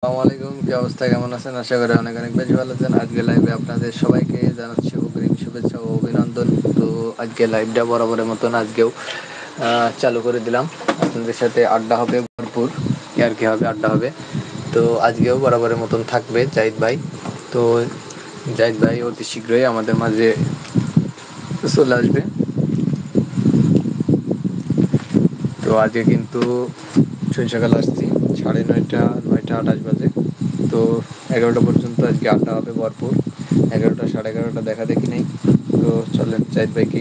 আসসালামু আলাইকুম, কি অবস্থা, কেমন আছেন? আশা করি অনেক অনেক বেশি ভালো আছেন। আজকে লাইভে আপনাদের সবাইকে জানাচ্ছি অগ্রিম শুভেচ্ছা ও অভিনন্দন। তো আজকে লাইভটা বরাবরের মতন আজকেও চালু করে দিলাম। আপনাদের সাথে আড্ডা হবে ভরপুর, আর কি হবে, আড্ডা হবে। তো আজকেও বরাবরের মতন থাকবে জাহিদ ভাই। তো জাহিদ ভাই অতি শীঘ্রই আমাদের মাঝে চলে আসবে। তো আজকে কিন্তু সকাল আসছি 9:30 9:28 বাজে। তো 11টা পর্যন্ত আজকে আড্ডা হবে ভরপুর। 11টা 11:30 দেখা দেখি নেই। তো চলেন জাহিদ ভাই কি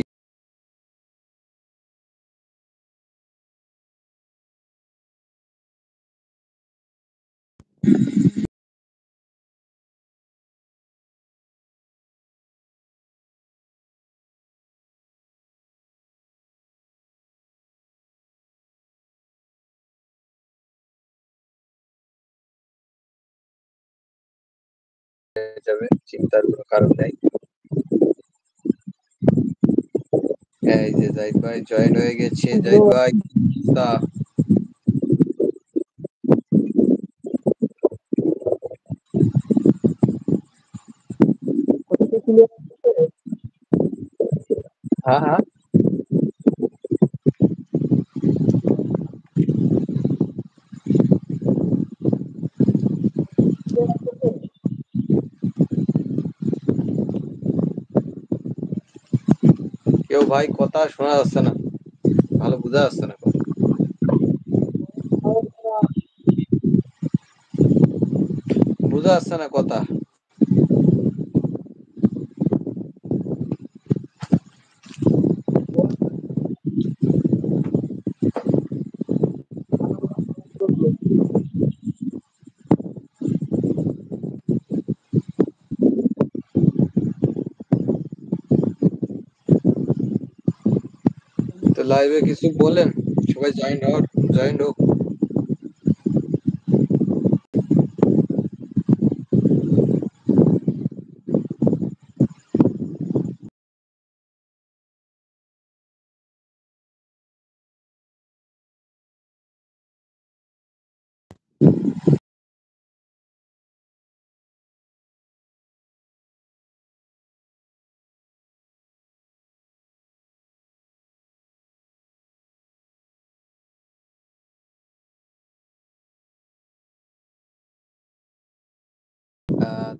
হয়ে যাবে, চিন্তার কোনো কারণ নেই। এই যে জাহিদ ভাই জয়েন হয়ে গেছে। জাহিদ ভাই তা হ্যাঁ হ্যাঁ, কেউ ভাই কথা শোনা যাচ্ছে না, ভালো বোঝা যাচ্ছে না কথা। বোঝা যাচ্ছে না কথা। তো লাইভে কিছু বলেন, সবাই জয়েন হোক।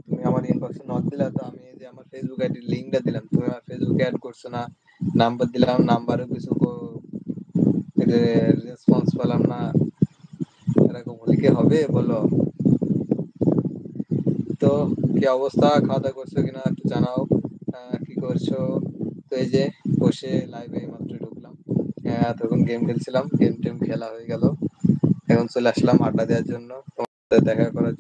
তুমি আমার ইনবক্সে নক দিলা, তো আমি এই যে আমার ফেসবুক আইডির লিংকটা দিলাম, তুমি আমার ফেসবুকে অ্যাড করছো না। নাম্বার দিলাম, নাম্বারও কিছু রেসপন্স পেলাম না। এরকম হলে কি হবে বলো? তো কি অবস্থা, খাওয়া দাওয়া করছো কিনা একটু জানাও। কি করছো? তো এই যে বসে লাইভে মাত্র ঢুকলাম। তখন গেম খেলছিলাম, গেম টেম খেলা হয়ে গেল। এখন চলে আসলাম আড্ডা দেওয়ার জন্য, তোমার সাথে দেখা করার জন্য।